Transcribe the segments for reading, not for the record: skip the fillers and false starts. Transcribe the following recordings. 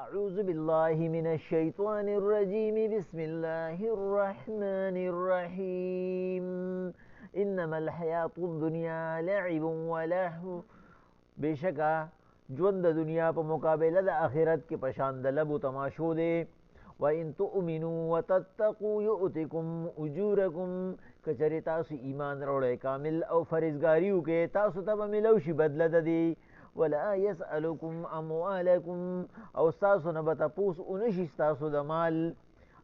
أعوذ بالله من الشيطان الرجيم بسم الله الرحمن الرحيم إنما الحياة الدنيا لعب ولهو بشکا ژوند د دنیا په مقابله د آخرت کې پشان د لبو تماشو دی وَإِن تُؤْمِنُوا وَتَتَّقُوا يُؤْتِكُمْ أُجُورَكُمْ کچری تاسو ایمان راوړی کامل او فرزګاری وکړئ تاسو ته به ملو شي بدله د دې ولا يسألكم اموالكم او تاسو نه به تپوس اونشي تاسو د مال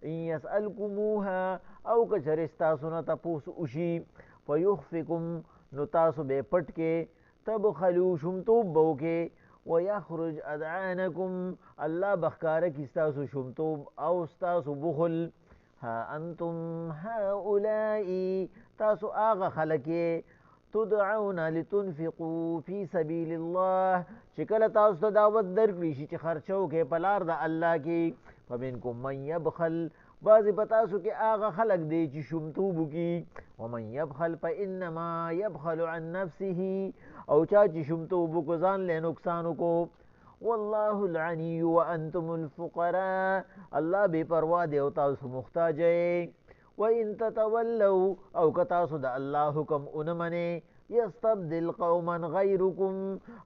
ان يسألكموها او کچری تاسو نه تپوس وشي فيخفكم نو تاسو به پټ کې تبخلوا شمتوب بوکې ويخرج اذعانكم الله بخکاره کی تاسو شمتوب او تاسو بخل ها انتم هؤلاء تاسو آغا خلقی تدعون لتنفقوا فی سبیل الله چې کله تاسو ته دعوت درکړي شي چې خرچو کې په لار د الله کې فمنکم من یبخل بعضې په تاسو کې هغه خلک دی چې شمتوب وکړي ومن یبخل فانما یبخل عن نفسه او چا چې شمتوب وکړو ځان له نقصان وکړو والله العنی وانتم الفقراء الله بے پروا دی او تاسو محتاج یې وَإِن تَتَوَلَّوْا او کتاسو د الله حکم اونمنه یستبدل قوما غیرکم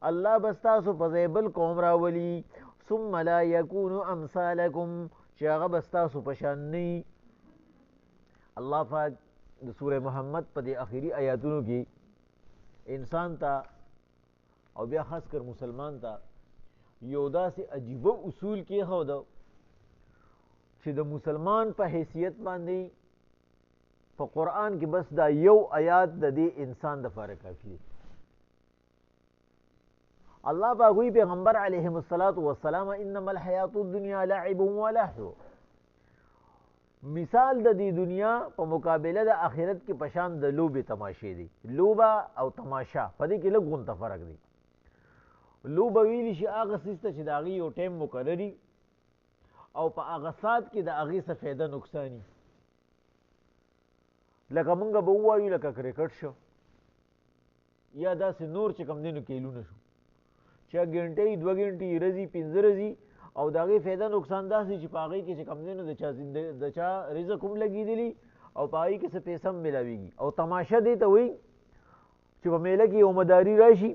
الله بستاسو په ځای بل قوم راولي ثم لا یکونوا امثالکم چې هغه بستاسو په شان نه الله پاک د سوره محمد په دې اخیری آیاتونو کې انسان ته او بیا خاص کر مسلمان ته یو داسې عجیبه اصول کې خو ده چې د مسلمان په حیثیت باندې په قرآن کې بس دا یو آیات د دې انسان د لپاره کافي دی الله پاک وی پیغمبر علیه الصلاۃ والسلام انما الحیات الدنیا لعب ولهو مثال د دې دنیا په مقابله د آخرت کې پشان د لوبې تماشې دي لوبه او تماشا په دې کې لږ غونته فرق دی لوبه ویلی شي هغه څه چې د هغې یو ټایم مقرري او په هغه ساعت کې د هغې څه فایده نقصاني لکه مونږ به ووایو لکه کرکټ شو یا داسې نور چې کوم دی نو کیلونه شو چې ګنټې 2 ګنټې ورځې 5 ورځې او د هغې فایده نقصان داسې چې په هغې کې چې کوم دی نو د چا رزق هم لګېدلي او په هغې کې څه پیسه هم میلاویږي او تماشه دی ته وایي چې په میله کې یو مداري راشي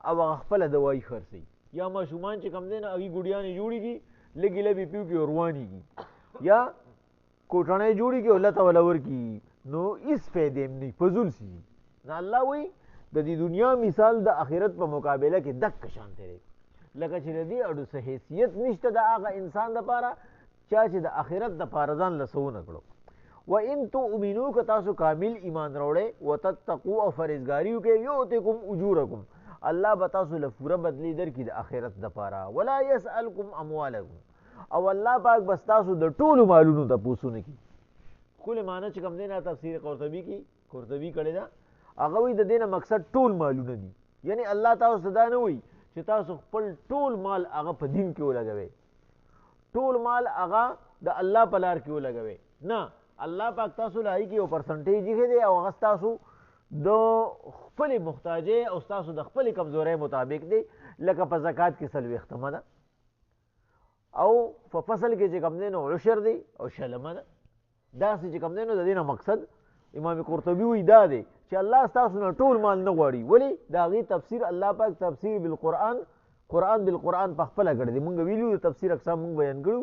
او هغه خپله دوایي خرڅوي یا ماشومان چې کوم دی نو هغې ګوډیانې جوړېږي لږې لبې پیو کې روانېږي یا کوټڼۍ جوړېږي او لته وله ورکېږي نو هېڅ فایدې هم نه فضول سي نو الله وایي د دې دنیا مثال د آخرت په مقابله کې دک شانتی دی لکه چې د دې اډو څه حیثیت نشته د هغه انسان دپاره چا چې د آخرت دپاره ځان له څه ونه کړو وان تؤمنو که تاسو کامل ایمان راوړئ وتتقوا او فرهیزګاري وکړئ یؤتکم اجورکم الله به تاسو له پوره بدلې درکړي د آخرت دپاره ولا یسألکم اموالکم او الله پاک بس تاسو د ټولو مالونو تپوس ونه کړي کل معنی چې کوم دی نه تفسیر قرطبي کړې ده هغه وایي د دې نه مقصد ټول مالونه دي یعنی الله تاسو ته دا نه وایي چې تاسو خپل ټول مال هغه په دین کې ولګوئ ټول مال هغه د الله په لار کې ولګوئ نه الله پاک تاسو له هغې کې یو پرسنټیج ایښی دی او هغه ستاسو د خپلې محتاجۍ او ستاسو د خپلې کمزورۍ مطابق دی لکه په زکات کې 40 ده او په فصل کې چې کوم دی نو عشر دی او شلمه ده داسې چې کوم دی نو د دې نه مقصد امام قرطبي وایي دا دی چې الله ستاسو نه ټول مال نه غواړي ولې د هغې تفسیر الله پاک تفسیر بالقرآن قرآن بالقرآن په خپله کړی دی مونږ ویلي د تفسیر اقسام مونږ بیان کړو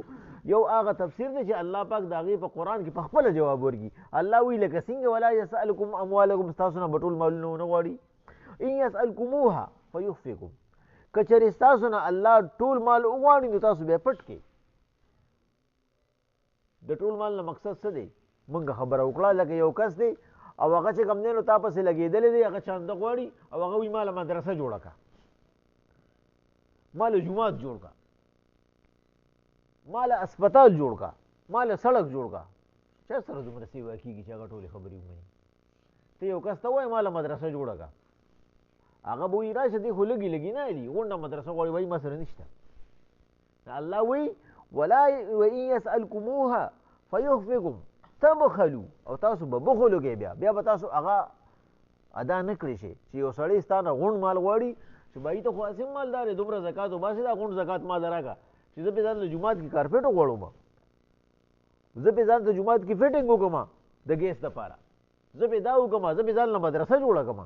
یو هغه تفسیر دی چې الله پاک د هغې په قرآن کې په خپله جواب ورکړي الله وایي لکه څنګه ولا یسألکم اموالکم ستاسو نه به ټول مالونه ونه غواړي ان یسألکموها فیخفکم که چېرې ستاسو نه الله ټول مال وغواړي نو تاسو بیا پټ کړئ د ټول مال نه مقصد څه دی مونږ خبره وکړه لکه یو کس دی او هغه چې کوم دی نو تا پسې لګېدلی دی هغه چانده غواړي او هغه وایي ماله مدرسه جوړه کړه ماله جومات جوړ کړه ماله اسپتال جوړ کړه ماله سړک جوړ کړه چا سره دومره سیوا کېږي چې هغه ټولې خبرې ومني ته یو کس ته وایې ماله مدرسه جوړه کړه هغه به وایي راشه دی خو لږې لږې نه علي غونډه مدرسه غواړي وایي ما سره نشته الله وایي ولا وان يسألكموها فيخفكم تبخلوا او تاسو به بخل وکئ بیا به تاسو هغه ادا نه کړی شي چې یو سړی ستا نه غونډ مال غواړي چې بهي ته خو اسیم مالدار یې دومره زکات وباسې دا غونډ زکات ما له راکړه چې چې زه په ځان له جومات کې کارپېټ وغواړم، زه په ځان ته جومات کې فټینګ وکړم د ګیس دپاره، زه په دا وکړم، زه په ځان له مدرسه جوړه کړم،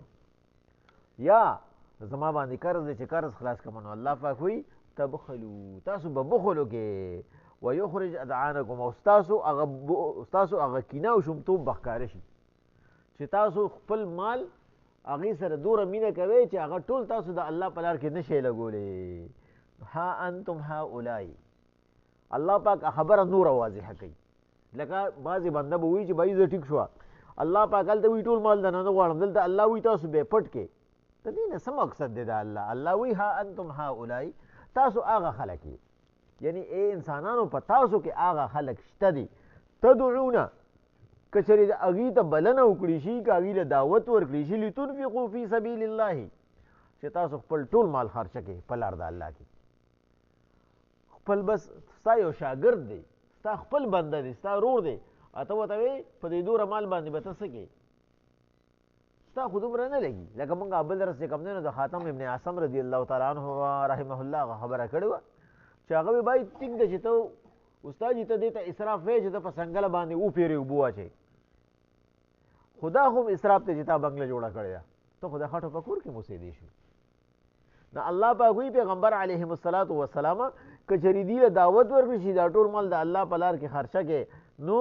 یا زما باندې قرض دی چې قرض خلاص کړم. نو الله پاک وایي تبخلو، تاسو به بخلو کې ویخرج اذعانکم، او ستاسو هغه کینه او شومتوب به ښکاره شي چې تاسو خپل مال هغې سره دومره مینه کوئ چې هغه ټول تاسو د الله په لار کې نه شئ لګولی. ها انتم هؤلاء، الله پاک خبره نوره واضحه کوي. لکه بعضې بنده به وایي چې بھائی زه ټیک شوه، الله پاک هلته وایي ټول مال دنه نه غواړم، دلته الله وایي تاسو به یې پټ کې. د دې نه څه مقصد دی د الله؟ الله وایي ها انتم هؤلاء، تاسو هغه خلک یې، یعنی ای انسانانو په تاسو کې هغه خلک شته دي، تدعونه که چېرې د هغې ته بلنه وکړي شي، که هغې له دعوت ورکړي شي، لتنفقوا فی سبیل الله، چې تاسو خپل ټول مال خرچه کړئ په لار د الله کې. خپل بس ستا یو شاګرد دی، ستا خپل بنده دی، ستا ورور دی، ته ورته وایې په دې دومره مال باندې به ته څه کوې؟ ستا خو دومره نه لګي. لکه موږ بل درس چې کوم دی نو د خاتم ابن اعصم رضی الله تعالی عنه رحمه الله هغه خبره کړې وه چې هغه وایي بھائی ټیک ده چې ته استاد جي ته دې ته اسراف وایې چې ته په سنګله باندې وپېرې اوبه واچوې، خو دا خو اسراف دی چې تا بنګله جوړه کړې ده، ته خو د خټو په کور کې موسېدی شو. نو الله پاک وایي پیغمبر علیهم الصلاة والسلام که چېرې دې له دعوت ورکړي شي دا ټول مال د الله په لار کې خرچه کړې، نو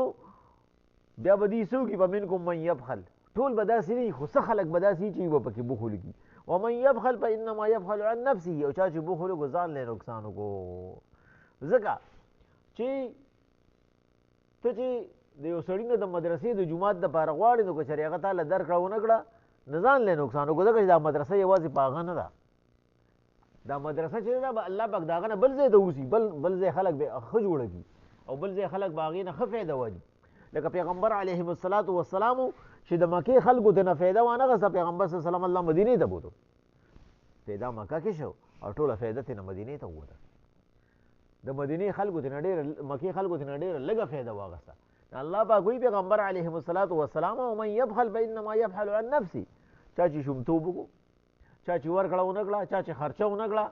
بیا به دې څه وکړي؟ فمنکم من یبخل، ټول به داسې نه وي، خو څه خلک به داسې وي چې به پکې بخل کړي. ومن یبخل فانما یبخل عن نفسه، او چا چې بخل وکړو ځان له نقصان وکړو. ځکه چې ته چې د یو سړي نه د مدرسې د جومات دپاره غواړې، نو که چېرې هغه تا له درکړه ونه کړه نه ځان له نقصان وکړو، ځکه چې دا مدرسه یوازې په هغه نه ده، دا مدرسه چې ده به الله پاک د هغه نه بل ځای ته اوسي، بل ځای خلک به ښه جوړه کړي، او بل ځای خلک به هغې نه ښه فایده والي. لکه پیغمبر علیهم الصلاة والسلام چې د مکې خلکو ته نه فایده وانغسته، پیغمبر صلی الله علیه وسلم الله مدینې ته بوتو، پیدا مکه کې شو او ټوله فایده ترې مدینې ته ووته. د مدینې خلکو ته نه ډېره، مکې خلکو ته نه ډېره لږه فایده واغسته. الله پاک وایي پیغمبر علیهم الصلاة والسلام ومن یبخل فانما یبخل عن نفسه، چا چې شومتوب وکړو، چا چې ورکړه ونه کړه، چا چې خرچه ونه کړه،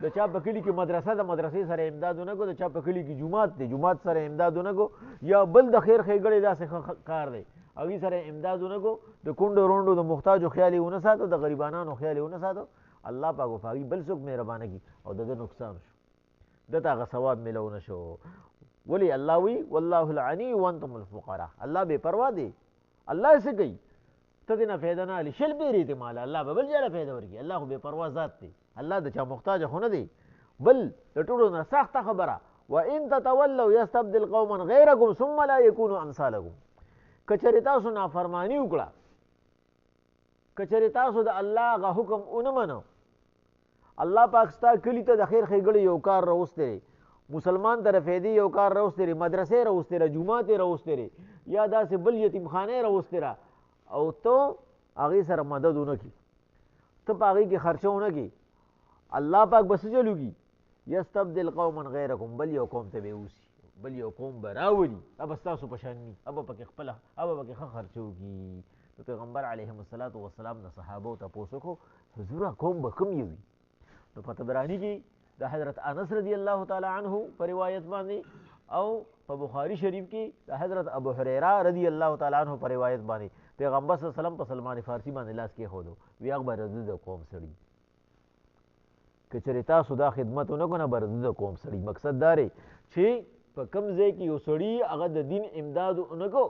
د چا په کلي کې مدرسه د مدرسې سره امداد ونه کړو، د چا په کلي کې جومات دی جومات سره امداد ونه کړو، یا بل د خیر ښېګړې داسې کار دی هغې سره امداد ونه کړو، د کونډو رونډو د محتاجو خیال یې ونه ساتو، د غریبانانو خیال یې ونه ساتو، الله پاک په هغې بل څوک مهربانه کړي او د ده نقصان شو، ده ته هغه ثواب میلو نه شو. ولې الله وایي والله الغني وانتم الفقراء، الله بې پروا دی، الله څه کوي؟ ته دې نه فایده نه اخلي، شل بیرې دې ماله الله به بل ځای له فایده ورکړي. الله خو بې پروا ذات دی، الله د چا محتاجه خو نه دی. بل د ټولو نه سخته خبره وان تتولوا یستبدل قوما غیرکم ثم لا یکونوا امثالکم، که چېرې تاسو نافرماني وکړه، که چېرې تاسو د الله هغه حکم ونه منو، الله پاک ستا کلي ته د خیر ښېګړې یو کار راوستی دی، مسلمان ته د فایدې یو کار راوستی دی، مدرسې راوستی دی، جومات یې راوستی دی، یا داسې بل یتیمخانه یې راوستی ده، او ته هغې سره مدد ونه کړي، ته په هغې کې خرچه ونه کړي، الله پاک به څه چلو کړي؟ یستبدل قوما غیرکم، بل یو قوم ته به اوسي، بل یو قوم به راولي، به ستاسو په شان وي، به پکې خپله به پکې ښه خرچه وکړي. نو پیغمبر علیهم الصلاة والسلام د صحابو تپوس وکړو حضوره قوم به کوم یې وي؟ نو په طبراني کې د حضرت انس رضی الله تعالی عنه په روایت باندې، او په بخاري شریف کې د حضرت ابو هریره رضی الله تعالی عنه په روایت باندې پیغمبر صلی الله علیه وسلم په سلمان فارسی باندې لاس کېښودو، وی هغه به د قوم سړي، که چېرې تاسو دا خدمت ونه کړو نه به د قوم سړي. مقصد دا دی چې په کوم ځای کې یو سړي هغه د دین امداد ونه کړو،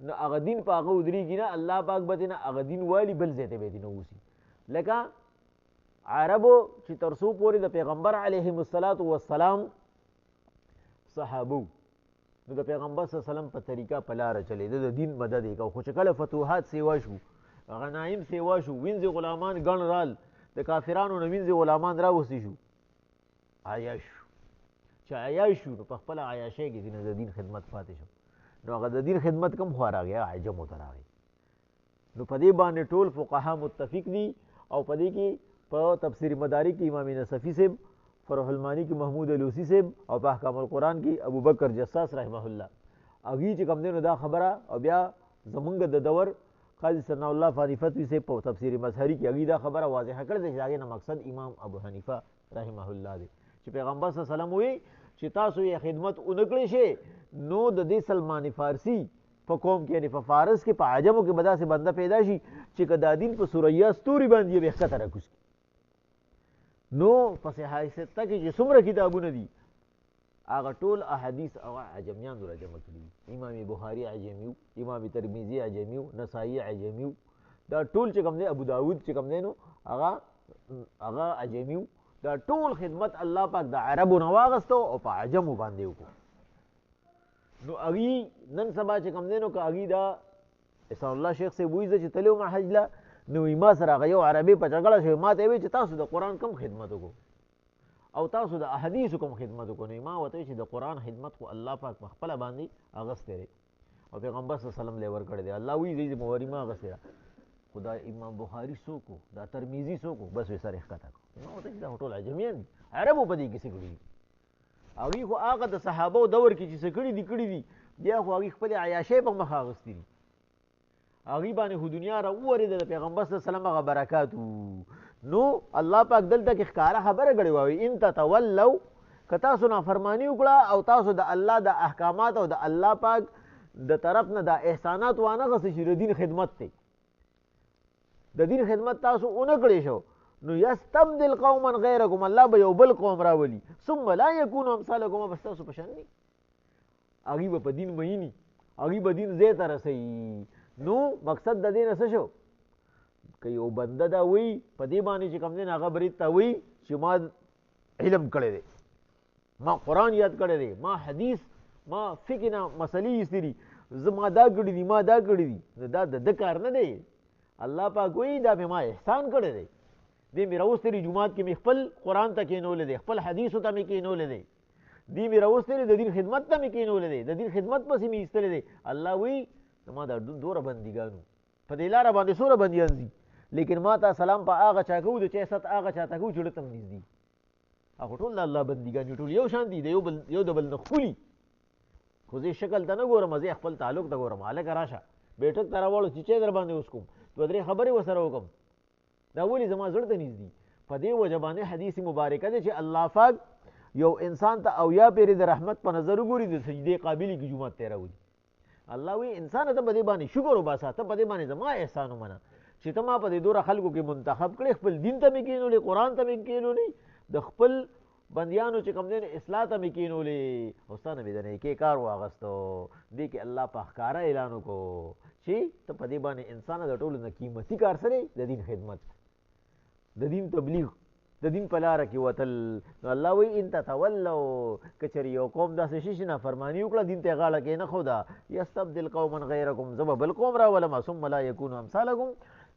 نو هغه دین په هغه ودرېږي نه، الله پاک به ترې نه هغه دین والي بل ځای ته به یې نه اوسي. لکه عربو چې تر څو پورې د پیغمبر علیهم الصلاة والسلام صحابو نو د پیغمبر صلی الله علیه وسلم په طریقه په لاره چلېده، د دین مدد یې کوو. خو چې کله فتوحات سیوا شو، غنایم سیوا شو، وینځې غلامان ګڼ رال، د کافرانو نه وینځې غلامان راوستی شو، عیاش شو، چې عیاش شو نو په خپله عیاشۍ کې د دین خدمت پاتې شو، نو هغه د دین خدمت کم خوا راغی، عجمو ته راغی. نو په دې باندې ټول فقها متفق دي، او په دې کې په تفسیر مدارک کې امام نصفي صاحب، فرح المانی کې محمود علوسی صاحب، او په احکام القرآن کې ابو بکر جساس رحمه الله، هغې چې کوم دی نو دا خبره، او بیا زمونږ د دور قاضي ثناء الله فانی فتوی صاحب په تفسیر مظهري کې هغې دا خبره واضحه کړې ده چې د هغې نه مقصد امام ابو حنیفه رحمه الله دی، چې پیغمبر صلی الله علیه وسلم وی چې تاسو یې خدمت اونکړی شي نو د دې سلمان فارسی په قوم کې یعنی په فارس کې په عجمو کې به داسې بنده پیدا شي چې که دا دین په سوریه ستوري باندې یې به ښکته راکوز نو په صحیح سته کې چې څومره کتابونه دي هغه ټول احادیث هغه عجمیانو راجمع کړي دي. امام بخاري عجمي و، امام ترمذي عجمي و، نسائی عجمي و، دا ټول چې کوم دی ابو داود چې کوم دی نو هغه عجمي و. دا ټول خدمت الله پاک د عربو نه واغسته او په عجمو باندې وکړو. نو هغې نن سبا چې کوم دی نو که هغې دا احسان الله شیخ صاحب وایي زه چې تللی وم حج له نو ما سره هغه یو عربي په جګړه شوی ما ته یې وایي چې تاسو د قرآن کم خدمت وکړو او تاسو د احادیثو کوم خدمت وکړو. نو ما ورته وایي چې د قرآن خدمت خو الله پاک په خپله باندې اغستی دی او پیغمبر صلی الله علیه وسلم لی ورکړی دی. الله وایي دی ذمواري ما اغستی ده خو دا امام بخاري څوک و دا ترمیزي څوک و بس وی سر یې ښکته کړو. ما ورته دا ټول عجمیان دي عربو په دې کې څه کړي دي. هغوی خو هغه د صحابو دور کې چې څه کړي دي بیا خو هغوی خپلې عیاشۍ په مخ اغستي دي. هغوی باندې خو دنیا راوورېده د پیغمبر صلی الله علیه وسلم هغه برکات نو الله پاک دلته کې ښکاره خبره کړې وایي ان تتولوا که تاسو نافرماني وکړه او تاسو د الله د احکامات او د الله پاک د طرف نه د احسانات وانه غوښتئ چې د دین خدمت دی د دین خدمت تاسو ونه کړی شو نو یستبدل قوما غیرکم الله به یو بل قوم راولي ثم لا یکونو امثالکم بس تاسو په شان دي هغوی به په دین میني هغوی به دین ځای ته رسوي. نو مقصد د دې نه څه شو که یو بنده دا وایي په دې باندې چې کوم دی هغه برید ته وایي چې ما علم کړی دی ما قرآن یاد کړی دی ما حدیث ما فقه نه مسلې ایستې دي زه ما دا کړي دي ما دا کړي دي نو دا د ده کار نه دی. الله پاک وایي دا مې ما احسان کړی دی دې مې راوستلی جومات کې مې خپل قرآن ته کېنولی دی خپل حدیثو ته مې کېنولی دی دې مې راوستلی د دین خدمت ته مې کېنولی دی د دین خدمت پسې مې ایستلی دی. الله وایي ما دا دوره بندګانو په دې لاره باندې څومره بندیان دي لیکن ما ته سلام په هغه چا کوو د چا ست هغه چا ته کوو چې ډه ته م نږدې هغه ټول د الله بندګان ټول یو شان دي د یو د بل نه ښکلي خو زه شکل ته نه ګورم زه خپل تعلق ته ګورم هلکه راشه بیټک ته راوړو چې چای در باندې اوس کوم دوه درې خبرې ورسره وکړم دا ولې زما زړه ته نږدې په دې وجه باندې حدیث مبارکه دی چې الله پاک یو انسان ته اویا پیرې د رحمت په نظر وګوري د سجدې قابلي کې جومات ته راولي. الله وی انسان ته په دې باندې شکر وباسه ته په دې باندې زما احسان ومنه چې ته ما په دې دوره خلکو کې منتخب کړې خپل دین ته مې کېنولې قرآن ته مې کېنولې د خپل بندیانو چې کوم دی اصلاح ته مې کېنولې او ستا نه مې د نیکۍ کار واغستو. دې کې الله په ښکاره اعلان وکړو چې ته په دې باندې انسانه د ټولو نه قیمتي کار سره د دین خدمت د دین تبلیغ د دین په لاره کې وتل. نو الله وایي ان تتولوا که چېرې یو قوم داسې شي چې نافرماني وکړه دین ته یې غاړه کېنښوده یستبدل قوما غیرکم زه به بل قوم راولم ثم لا یکونو امثالکم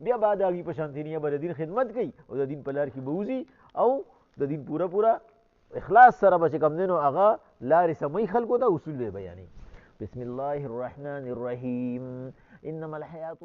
بیا به د هغوی په شانتي به د دین خدمت کوي او د دین په لار کې به وځي او د دین پوره اخلاص سره به چې کوم دی نو هغه لارې سموي خلکو ته اصول به بیانوي. بسم الله الرحمن الرحیم انما الحیات